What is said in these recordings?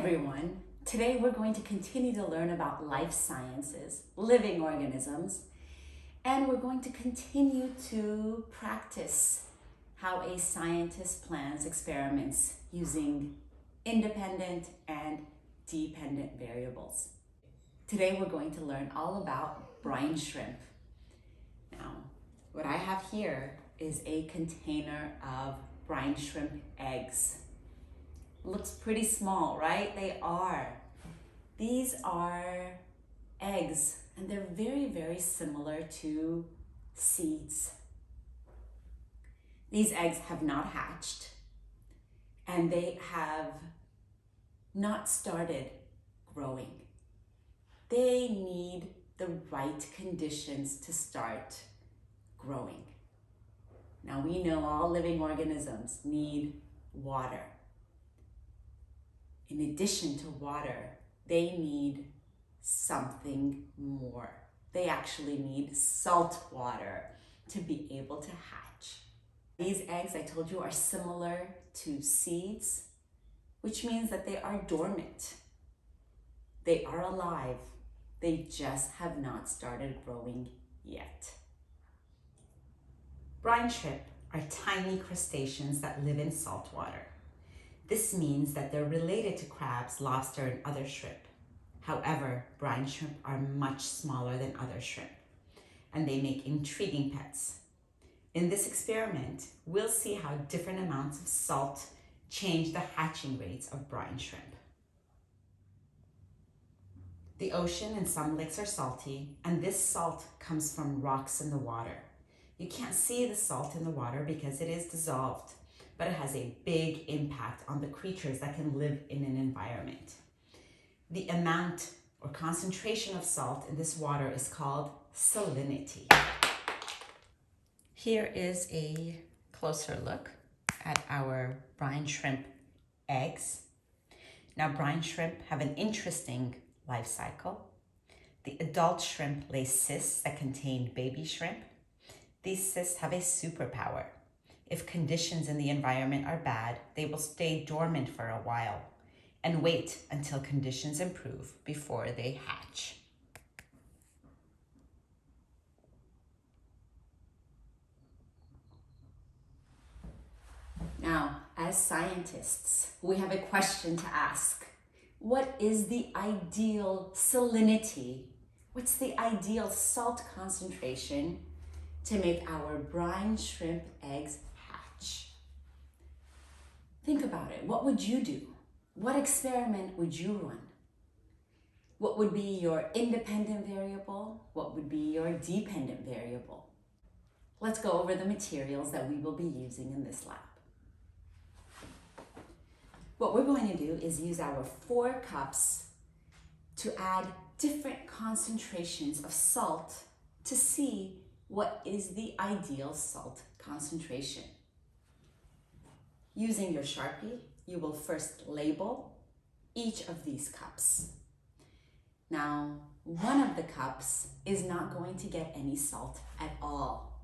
everyone. Today we're going to continue to learn about life sciences, living organisms, and we're going to continue to practice how a scientist plans experiments using independent and dependent variables. Today we're going to learn all about brine shrimp. Now, what I have here is a container of brine shrimp eggs. Looks pretty small, right? They are. These are eggs, and they're very, very similar to seeds. These eggs have not hatched, and they have not started growing. They need the right conditions to start growing. Now, we know all living organisms need water. In addition to water, they need something more. They actually need salt water to be able to hatch. These eggs, I told you, are similar to seeds, which means that they are dormant. They are alive. They just have not started growing yet. Brine shrimp are tiny crustaceans that live in salt water. This means that they're related to crabs, lobster, and other shrimp. However, brine shrimp are much smaller than other shrimp, and they make intriguing pets. In this experiment, we'll see how different amounts of salt change the hatching rates of brine shrimp. The ocean and some lakes are salty, and this salt comes from rocks in the water. You can't see the salt in the water because it is dissolved, but it has a big impact on the creatures that can live in an environment. The amount or concentration of salt in this water is called salinity. Here is a closer look at our brine shrimp eggs. Now, brine shrimp have an interesting life cycle. The adult shrimp lay cysts that contain baby shrimp. These cysts have a superpower. If conditions in the environment are bad, they will stay dormant for a while and wait until conditions improve before they hatch. Now, as scientists, we have a question to ask. What is the ideal salinity? What's the ideal salt concentration to make our brine shrimp eggs hatch? Think about it. What would you do? What experiment would you run? What would be your independent variable? What would be your dependent variable? Let's go over the materials that we will be using in this lab. What we're going to do is use our 4 cups to add different concentrations of salt to see what is the ideal salt concentration. Using your Sharpie, you will first label each of these cups. Now, one of the cups is not going to get any salt at all.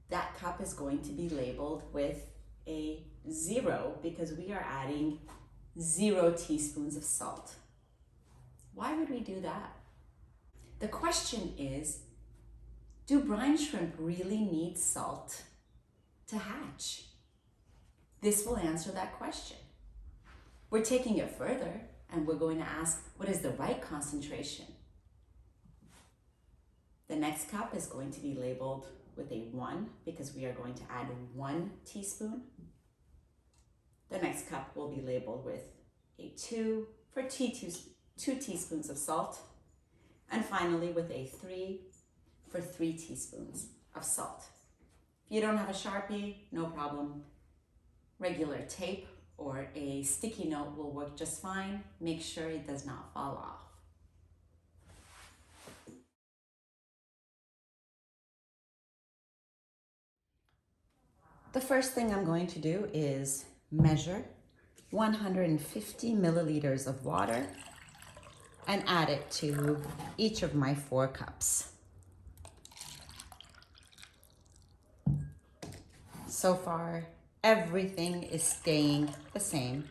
That cup is going to be labeled with a 0 because we are adding 0 teaspoons of salt. Why would we do that? The question is, do brine shrimp really need salt to hatch? This will answer that question. We're taking it further and we're going to ask, what is the right concentration? The next cup is going to be labeled with a 1 because we are going to add 1 teaspoon. The next cup will be labeled with a 2 for 2 teaspoons of salt. And finally with a 3 for 3 teaspoons of salt. If you don't have a Sharpie, no problem. Regular tape or a sticky note will work just fine. Make sure it does not fall off. The first thing I'm going to do is measure 150 milliliters of water and add it to each of my 4 cups. So far, everything is staying the same.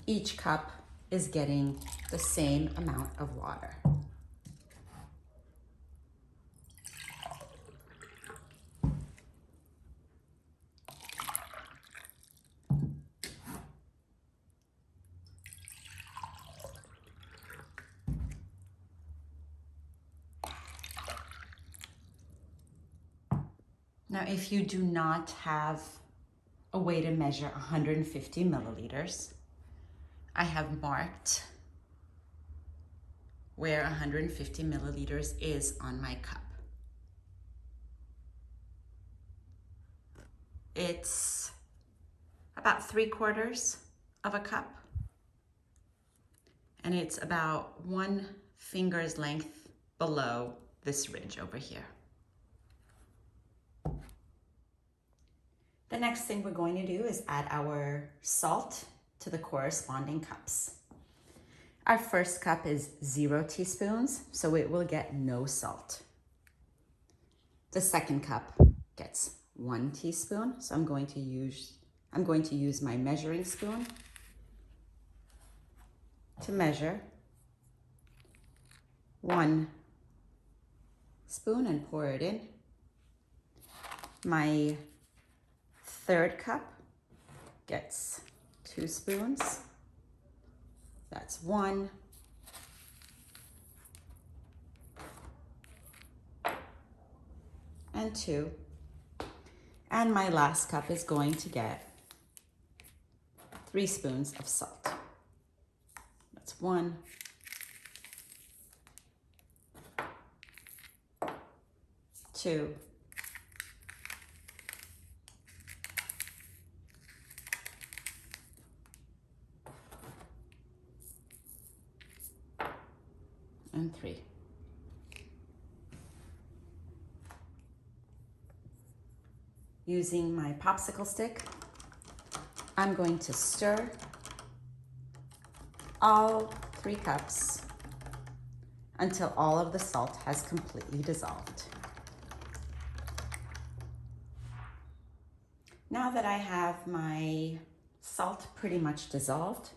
Each cup is getting the same amount of water. Now, if you do not have a way to measure 150 milliliters, I have marked where 150 milliliters is on my cup. It's about 3/4 of a cup, and it's about 1 finger's length below this ridge over here. The next thing we're going to do is add our salt to the corresponding cups. Our first cup is 0 teaspoons, so it will get no salt. The second cup gets 1 teaspoon, so I'm going to use my measuring spoon to measure 1 spoon and pour it in. My third cup gets 2 spoons. That's 1. And 2. And my last cup is going to get 3 spoons of salt. That's 1. 2. And 3. Using my popsicle stick, I'm going to stir all 3 cups until all of the salt has completely dissolved. Now that I have my salt pretty much dissolved,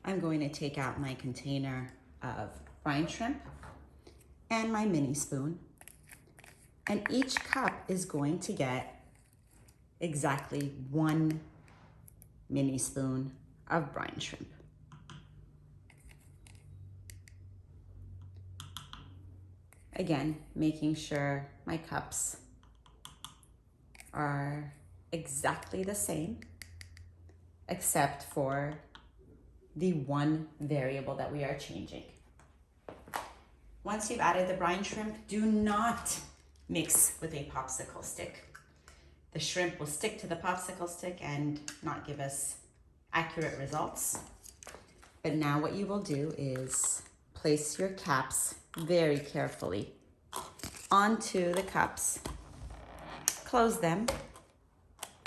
I'm going to take out my container of brine shrimp and my mini spoon, and each cup is going to get exactly 1 mini spoon of brine shrimp. Again, making sure my cups are exactly the same, except for the one variable that we are changing. Once you've added the brine shrimp, do not mix with a popsicle stick. The shrimp will stick to the popsicle stick and not give us accurate results. But now what you will do is place your caps very carefully onto the cups, close them,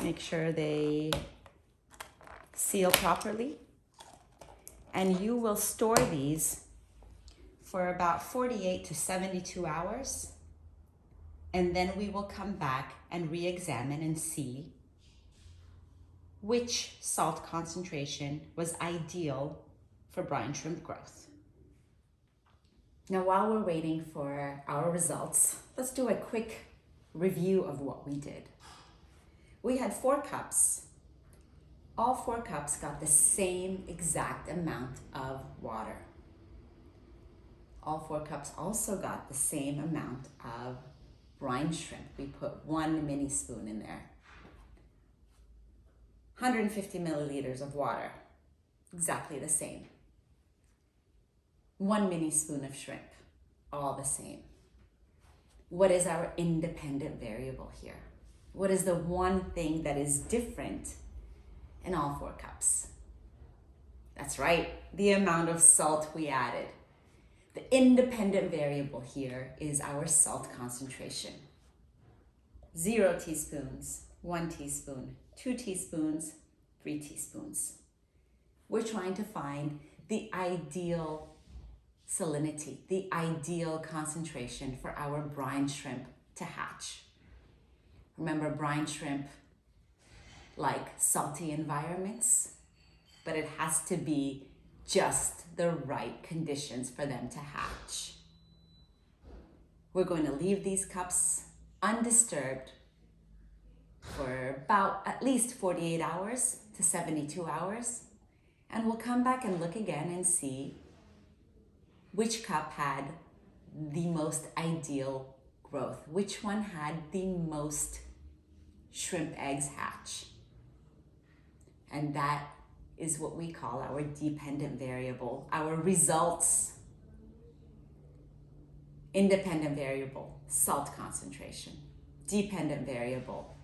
make sure they seal properly, and you will store these for about 48 to 72 hours. And then we will come back and re-examine and see which salt concentration was ideal for brine shrimp growth. Now, while we're waiting for our results, let's do a quick review of what we did. We had 4 cups. All 4 cups got the same exact amount of water. All 4 cups also got the same amount of brine shrimp. We put 1 mini spoon in there. 150 milliliters of water, exactly the same. 1 mini spoon of shrimp, all the same. What is our independent variable here? What is the one thing that is different in all 4 cups? That's right, the amount of salt we added. The independent variable here is our salt concentration. 0 teaspoons, 1 teaspoon, 2 teaspoons, 3 teaspoons. We're trying to find the ideal salinity, the ideal concentration for our brine shrimp to hatch. Remember, brine shrimp like salty environments, but it has to be just the right conditions for them to hatch. We're going to leave these cups undisturbed for about at least 48 hours to 72 hours. And we'll come back and look again and see which cup had the most ideal growth, which one had the most shrimp eggs hatch. And that is what we call our dependent variable, our results. Independent variable, salt concentration. Dependent variable,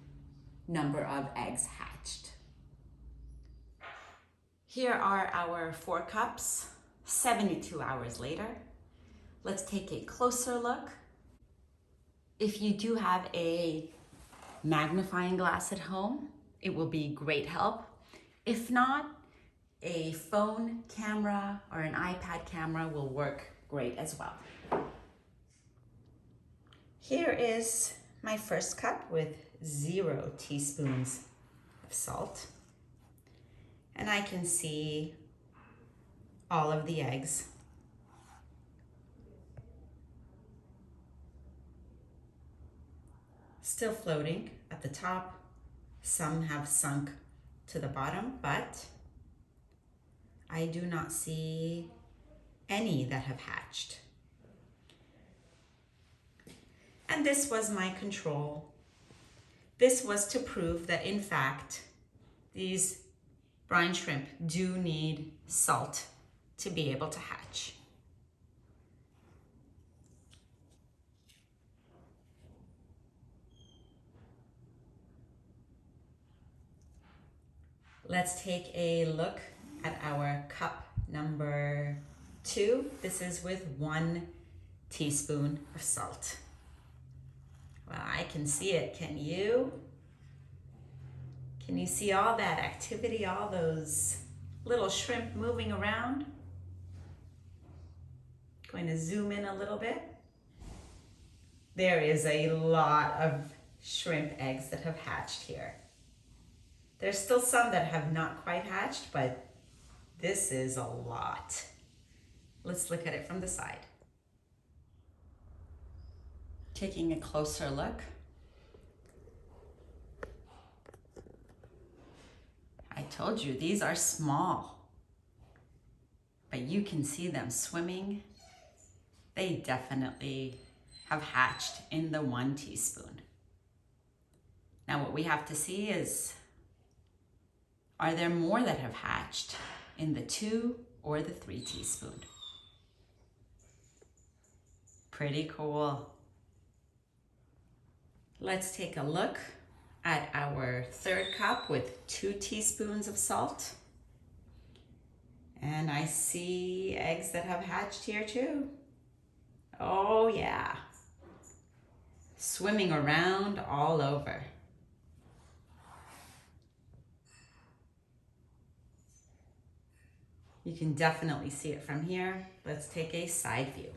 number of eggs hatched. Here are our 4 cups, 72 hours later. Let's take a closer look. If you do have a magnifying glass at home, it will be great help. If not, a phone camera or an iPad camera will work great as well. Here is my first cup with 0 teaspoons of salt. And I can see all of the eggs. Still floating at the top. Some have sunk to the bottom, but I do not see any that have hatched. And this was my control. This was to prove that in fact, these brine shrimp do need salt to be able to hatch. Let's take a look at our cup number 2. This is with 1 teaspoon of salt. Well, I can see it. Can you? Can you see all that activity, all those little shrimp moving around? Going to zoom in a little bit. There is a lot of shrimp eggs that have hatched here. There's still some that have not quite hatched, but this is a lot. Let's look at it from the side. Taking a closer look. I told you, these are small, but you can see them swimming. They definitely have hatched in the 1 teaspoon. Now what we have to see is, are there more that have hatched in the 2 or the 3 teaspoon? Pretty cool. Let's take a look at our 3rd cup with 2 teaspoons of salt. And I see eggs that have hatched here too. Oh yeah. Swimming around all over. You can definitely see it from here. Let's take a side view.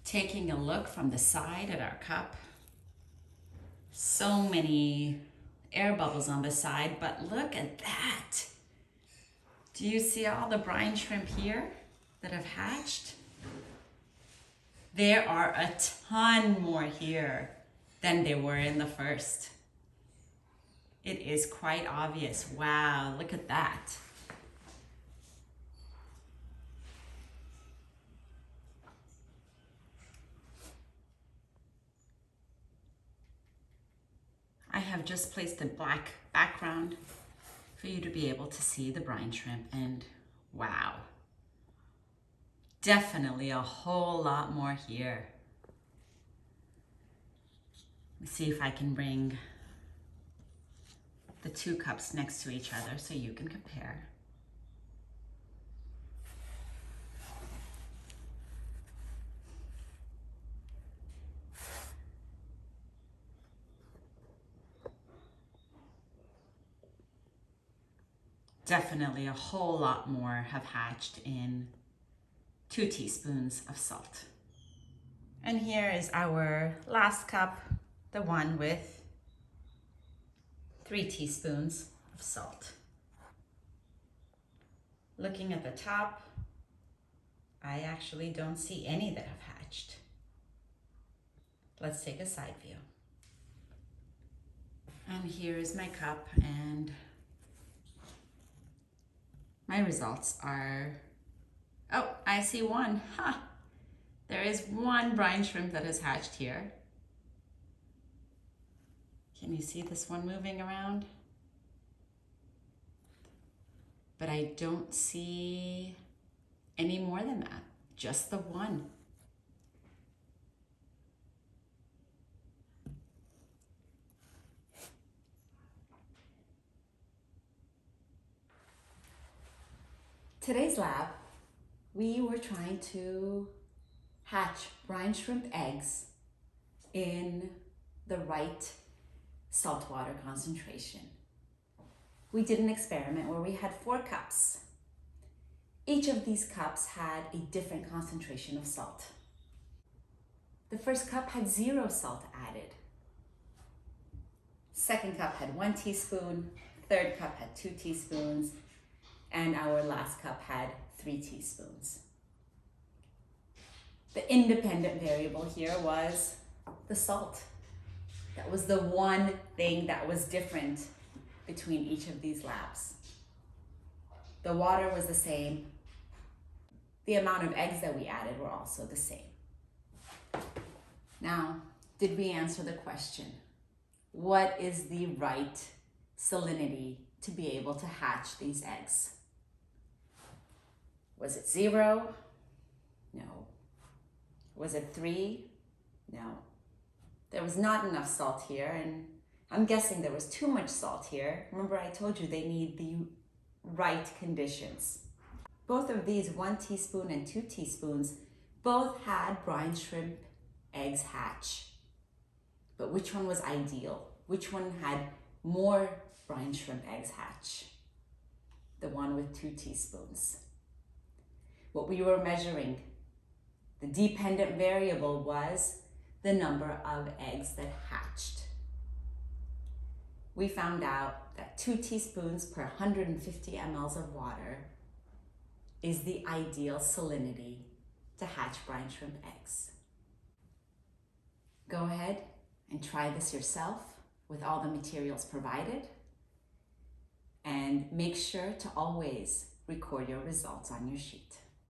Taking a look from the side at our cup. So many air bubbles on the side, but look at that. Do you see all the brine shrimp here that have hatched? There are a ton more here than there were in the first. It is quite obvious. Wow, look at that. I have just placed a black background for you to be able to see the brine shrimp, and wow. Definitely a whole lot more here. Let me see if I can bring the 2 cups next to each other so you can compare. Definitely a whole lot more have hatched in 2 teaspoons of salt. And here is our last cup, the one with 3 teaspoons of salt. Looking at the top, I actually don't see any that have hatched. Let's take a side view. And here is my cup, and my results are, oh, I see one. Ha! There is one brine shrimp that has hatched here. Can you see this one moving around? But I don't see any more than that, just the one. Today's lab, we were trying to hatch brine shrimp eggs in the right saltwater concentration. We did an experiment where we had 4 cups. Each of these cups had a different concentration of salt. The first cup had 0 salt added. Second cup had 1 teaspoon, third cup had 2 teaspoons, and our last cup had 3 teaspoons. The independent variable here was the salt. That was the one thing that was different between each of these labs. The water was the same. The amount of eggs that we added were also the same. Now, did we answer the question? What is the right salinity to be able to hatch these eggs? Was it 0? No. Was it 3? No. There was not enough salt here, and I'm guessing there was too much salt here. Remember, I told you they need the right conditions. Both of these, 1 teaspoon and 2 teaspoons, both had brine shrimp eggs hatch. But which one was ideal? Which one had more brine shrimp eggs hatch? The one with 2 teaspoons. What we were measuring, the dependent variable, was the number of eggs that hatched. We found out that 2 teaspoons per 150 mLs of water is the ideal salinity to hatch brine shrimp eggs. Go ahead and try this yourself with all the materials provided, and make sure to always record your results on your sheet.